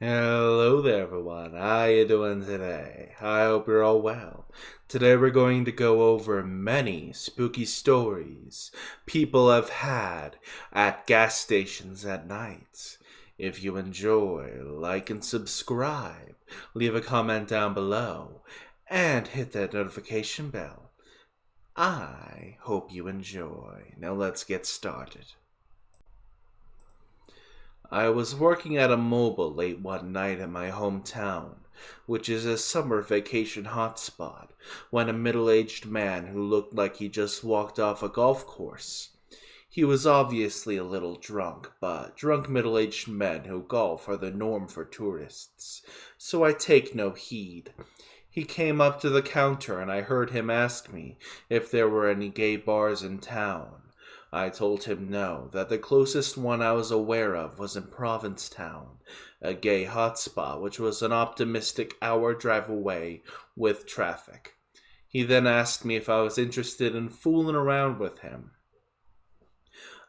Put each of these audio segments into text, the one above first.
Hello there, everyone. How you doing today? I hope you're all well. Today we're going to go over many spooky stories people have had at gas stations at night. If you enjoy, like and subscribe, leave a comment down below, and hit that notification bell. I hope you enjoy. Now let's get started. I was working at a mobile late one night in my hometown, which is a summer vacation hotspot, when a middle-aged man who looked like he just walked off a golf course. He was obviously a little drunk, but drunk middle-aged men who golf are the norm for tourists, so I take no heed. He came up to the counter and I heard him ask me if there were any gay bars in town. I told him no, that the closest one I was aware of was in Provincetown, a gay hotspot which was an optimistic hour drive away with traffic. He then asked me if I was interested in fooling around with him.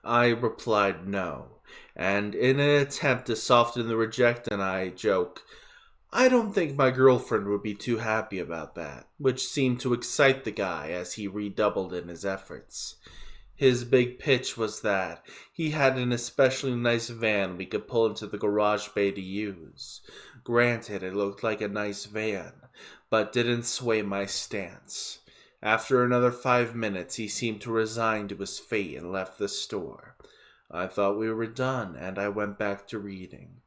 I replied no, and in an attempt to soften the rejection I joke, I don't think my girlfriend would be too happy about that, which seemed to excite the guy as he redoubled in his efforts. His big pitch was that he had an especially nice van we could pull into the garage bay to use. Granted, it looked like a nice van, but didn't sway my stance. After another 5 minutes, he seemed to resign to his fate and left the store. I thought we were done, and I went back to reading.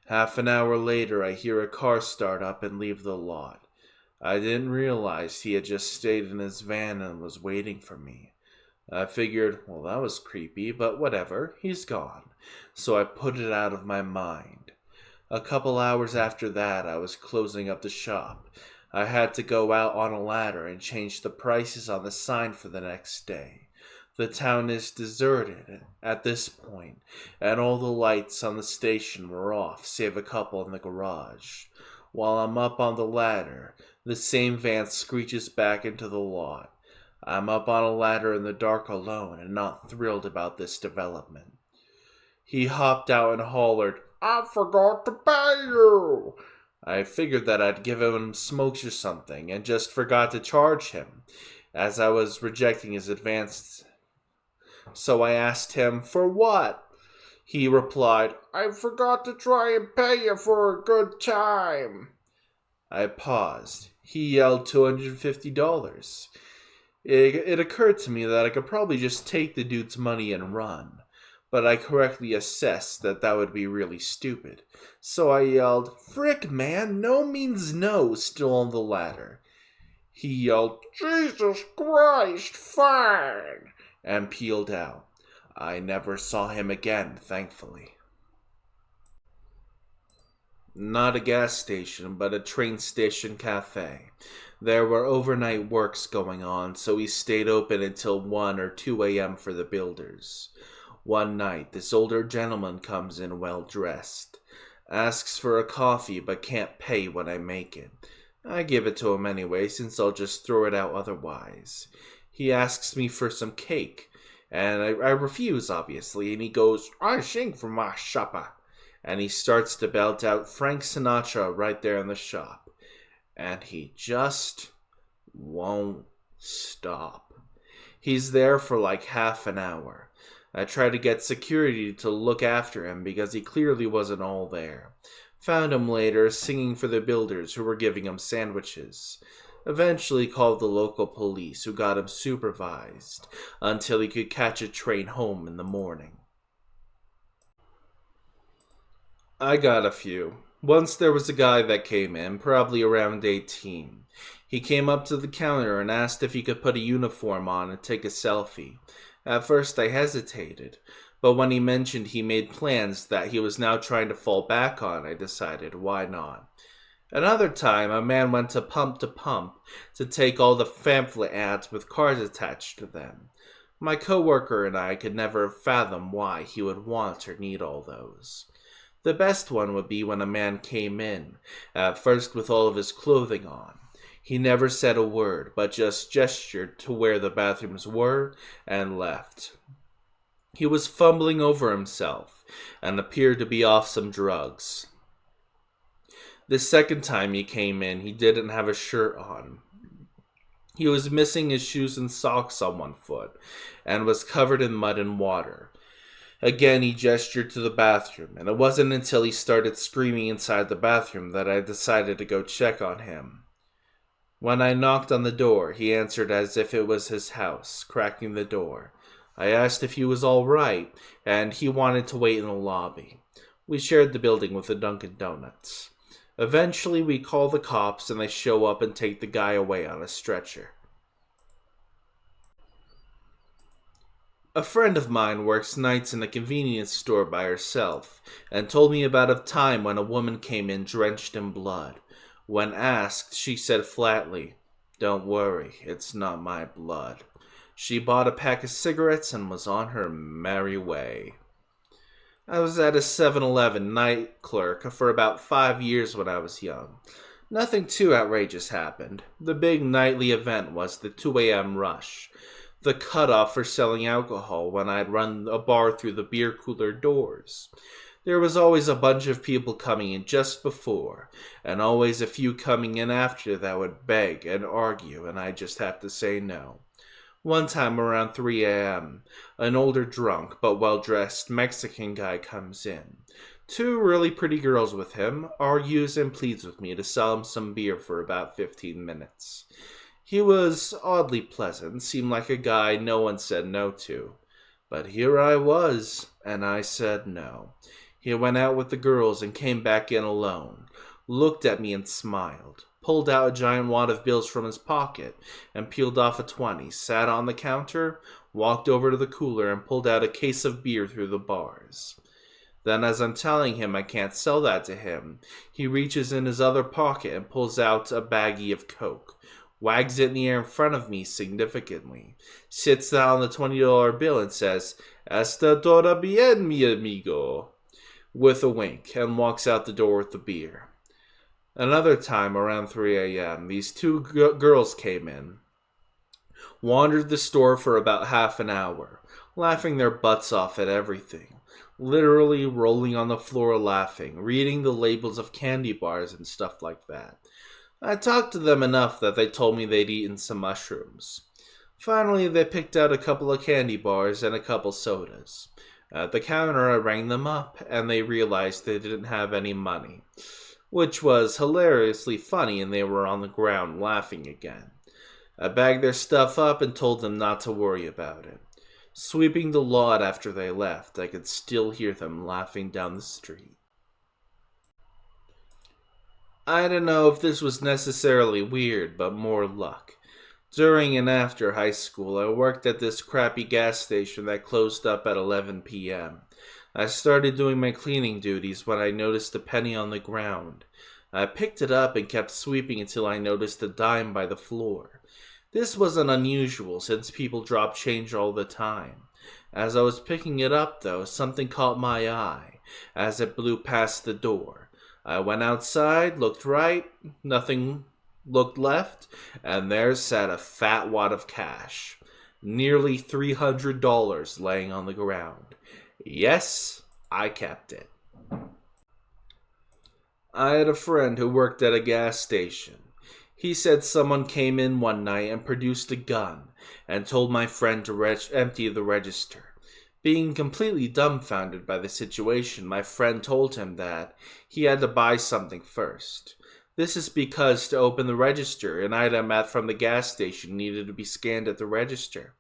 Half an hour later, I hear a car start up and leave the lot. I didn't realize he had just stayed in his van and was waiting for me. I figured, well, that was creepy, but whatever, he's gone. So I put it out of my mind. A couple hours after that, I was closing up the shop. I had to go out on a ladder and change the prices on the sign for the next day. The town is deserted at this point, and all the lights on the station were off, save a couple in the garage. While I'm up on the ladder, the same van screeches back into the lot. I'm up on a ladder in the dark alone and not thrilled about this development. He hopped out and hollered, "I forgot to pay you!" I figured that I'd give him smokes or something and just forgot to charge him, as I was rejecting his advance. So I asked him, "For what?" He replied, "I forgot to try and pay you for a good time." I paused. He yelled $250. It occurred to me that I could probably just take the dude's money and run, but I correctly assessed that that would be really stupid. So I yelled, "Frick, man, no means no," still on the ladder. He yelled, "Jesus Christ, fine," and peeled out. I never saw him again, thankfully. Not a gas station, but a train station cafe. There were overnight works going on, so we stayed open until 1 or 2 a.m. for the builders. One night, this older gentleman comes in well dressed, asks for a coffee but can't pay when I make it. I give it to him anyway, since I'll just throw it out otherwise. He asks me for some cake, and I refuse, obviously, and he goes, "I sing for my supper." And he starts to belt out Frank Sinatra right there in the shop. And he just won't stop. He's there for like half an hour. I tried to get security to look after him because he clearly wasn't all there. Found him later singing for the builders who were giving him sandwiches. Eventually called the local police who got him supervised until he could catch a train home in the morning. I got a few. Once there was a guy that came in, probably around 18. He came up to the counter and asked if he could put a uniform on and take a selfie. At first I hesitated, but when he mentioned he made plans that he was now trying to fall back on, I decided, why not? Another time, a man went to pump to take all the pamphlet ads with cars attached to them. My coworker and I could never fathom why he would want or need all those. The best one would be when a man came in, at first with all of his clothing on. He never said a word, but just gestured to where the bathrooms were and left. He was fumbling over himself and appeared to be off some drugs. The second time he came in, he didn't have a shirt on. He was missing his shoes and socks on one foot, and was covered in mud and water. Again, he gestured to the bathroom, and it wasn't until he started screaming inside the bathroom that I decided to go check on him. When I knocked on the door, he answered as if it was his house, cracking the door. I asked if he was all right, and he wanted to wait in the lobby. We shared the building with the Dunkin' Donuts. Eventually, we call the cops, and they show up and take the guy away on a stretcher. A friend of mine works nights in a convenience store by herself, and told me about a time when a woman came in drenched in blood. When asked, she said flatly, "Don't worry, it's not my blood." She bought a pack of cigarettes and was on her merry way. I was at a 7-Eleven night clerk for about 5 years when I was young. Nothing too outrageous happened. The big nightly event was the 2 a.m. rush, the cutoff for selling alcohol when I'd run a bar through the beer cooler doors. There was always a bunch of people coming in just before, and always a few coming in after that would beg and argue, and I'd just have to say no. One time around 3 a.m., an older drunk but well-dressed Mexican guy comes in. 2 really pretty girls with him, argues and pleads with me to sell him some beer for about 15 minutes. He was oddly pleasant, seemed like a guy no one said no to. But here I was, and I said no. He went out with the girls and came back in alone, looked at me and smiled, pulled out a giant wad of bills from his pocket, and peeled off a 20, sat on the counter, walked over to the cooler, and pulled out a case of beer through the bars. Then, as I'm telling him I can't sell that to him, he reaches in his other pocket and pulls out a baggie of Coke, wags it in the air in front of me significantly, sits down on the $20 bill and says, "Está todo bien, mi amigo," with a wink, and walks out the door with the beer. Another time, around 3 a.m., these 2 girls came in, wandered the store for about half an hour, laughing their butts off at everything, literally rolling on the floor laughing, reading the labels of candy bars and stuff like that. I talked to them enough that they told me they'd eaten some mushrooms. Finally, they picked out a couple of candy bars and a couple sodas. At the counter, I rang them up, and they realized they didn't have any money, which was hilariously funny, and they were on the ground laughing again. I bagged their stuff up and told them not to worry about it. Sweeping the lot after they left, I could still hear them laughing down the street. I don't know if this was necessarily weird, but more luck. During and after high school, I worked at this crappy gas station that closed up at 11 p.m. I started doing my cleaning duties when I noticed a penny on the ground. I picked it up and kept sweeping until I noticed a dime by the floor. This wasn't unusual since people drop change all the time. As I was picking it up, though, something caught my eye as it blew past the door. I went outside, looked right, nothing, looked left, and there sat a fat wad of cash. Nearly $300 laying on the ground. Yes, I kept it. I had a friend who worked at a gas station. He said someone came in one night and produced a gun and told my friend to empty the register. Being completely dumbfounded by the situation, my friend told him that he had to buy something first. This is because to open the register, an item from the gas station needed to be scanned at the register.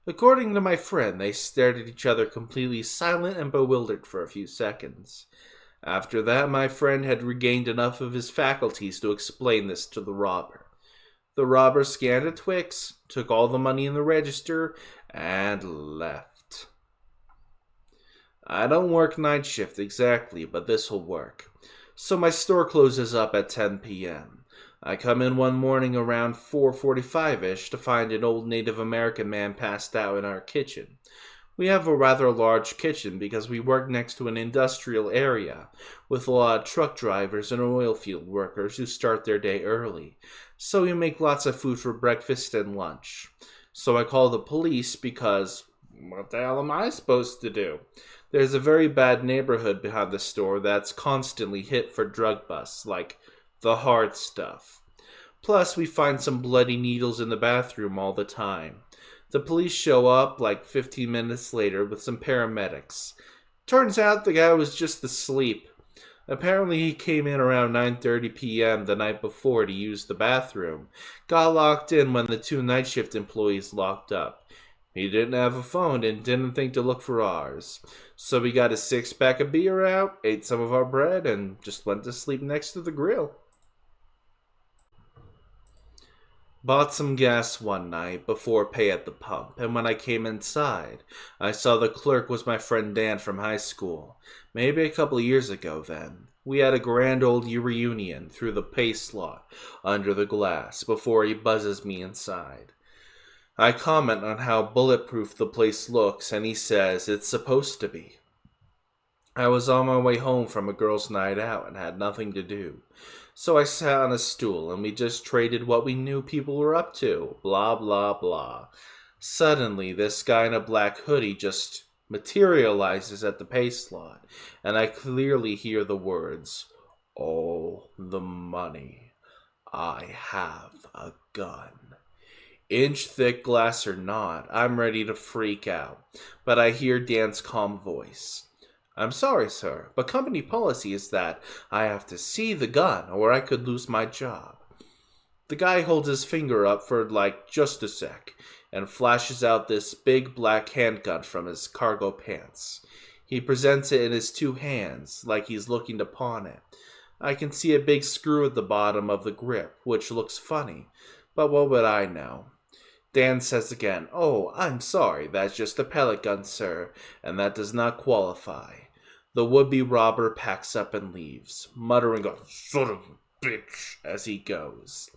According to my friend, they stared at each other completely silent and bewildered for a few seconds. After that, my friend had regained enough of his faculties to explain this to the robber. The robber scanned a Twix, took all the money in the register, and left. I don't work night shift exactly, but this'll work. So my store closes up at 10 p.m. I come in one morning around 4:45-ish to find an old Native American man passed out in our kitchen. We have a rather large kitchen because we work next to an industrial area with a lot of truck drivers and oil field workers who start their day early. So we make lots of food for breakfast and lunch. So I call the police because what the hell am I supposed to do? There's a very bad neighborhood behind the store that's constantly hit for drug busts, like the hard stuff. Plus, we find some bloody needles in the bathroom all the time. The police show up like 15 minutes later with some paramedics. Turns out the guy was just asleep. Apparently he came in around 9:30 p.m. the night before to use the bathroom. Got locked in when the two night shift employees locked up. He didn't have a phone and didn't think to look for ours. So we got a 6-pack of beer out, ate some of our bread, and just went to sleep next to the grill. Bought some gas one night before pay at the pump, and when I came inside, I saw the clerk was my friend Dan from high school. Maybe a couple of years ago then. We had a grand old reunion through the pay slot under the glass before he buzzes me inside. I comment on how bulletproof the place looks, and he says it's supposed to be. I was on my way home from a girls' night out and had nothing to do. So I sat on a stool and we just traded what we knew people were up to. Blah, blah, blah. Suddenly, this guy in a black hoodie just materializes at the pay slot, and I clearly hear the words, "Oh, the money. I have a gun." Inch-thick glass or not, I'm ready to freak out, but I hear Dan's calm voice. "I'm sorry, sir, but company policy is that I have to see the gun or I could lose my job." The guy holds his finger up for just a sec and flashes out this big black handgun from his cargo pants. He presents it in his two hands like he's looking to pawn it. I can see a big screw at the bottom of the grip, which looks funny, but what would I know? Dan says again, "Oh, I'm sorry, that's just a pellet gun, sir, and that does not qualify." The would-be robber packs up and leaves, muttering a "son of a bitch" as he goes.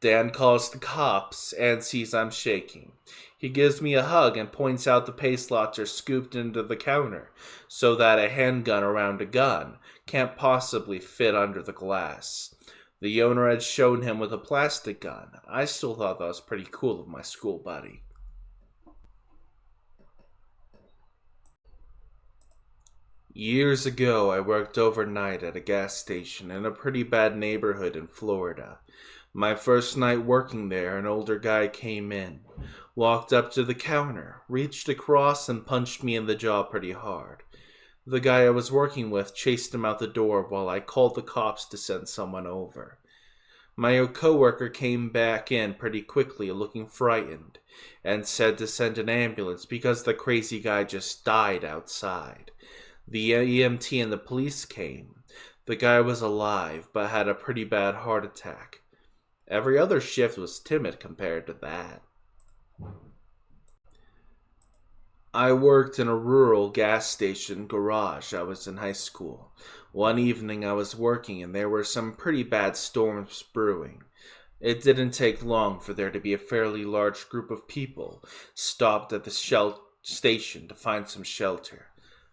Dan calls the cops and sees I'm shaking. He gives me a hug and points out the pay slots are scooped into the counter so that a handgun around a gun can't possibly fit under the glass. The owner had shown him with a plastic gun. I still thought that was pretty cool of my school buddy. Years ago, I worked overnight at a gas station in a pretty bad neighborhood in Florida. My first night working there, an older guy came in, walked up to the counter, reached across, and punched me in the jaw pretty hard. The guy I was working with chased him out the door while I called the cops to send someone over. My coworker came back in pretty quickly looking frightened and said to send an ambulance because the crazy guy just died outside. The EMT and the police came. The guy was alive but had a pretty bad heart attack. Every other shift was timid compared to that. I worked in a rural gas station garage. I was in high school. One evening I was working and there were some pretty bad storms brewing. It didn't take long for there to be a fairly large group of people stopped at the station to find some shelter.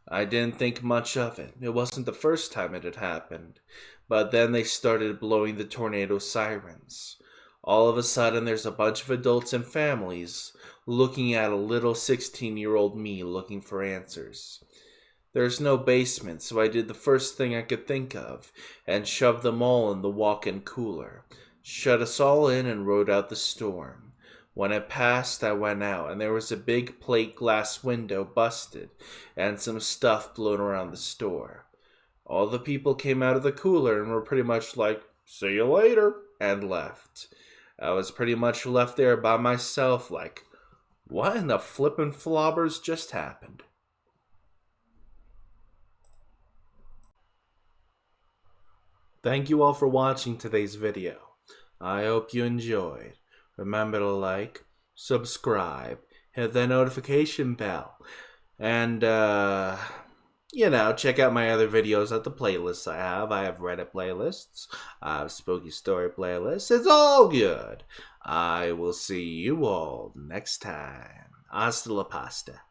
I didn't think much of it. It wasn't the first time it had happened. But then they started blowing the tornado sirens. All of a sudden there's a bunch of adults and families looking at a little 16-year-old me looking for answers. There's no basement, so I did the first thing I could think of and shoved them all in the walk-in cooler. Shut us all in and rode out the storm. When it passed, I went out, and there was a big plate glass window busted and some stuff blown around the store. All the people came out of the cooler and were pretty much like, "See you later," and left. I was pretty much left there by myself like, what in the flippin' flobbers just happened? Thank you all for watching today's video. I hope you enjoyed. Remember to like, subscribe, hit that notification bell, and, check out my other videos at the playlists I have. I have Reddit playlists, I have spooky story playlists. It's all good. I will see you all next time. Hasta la pasta.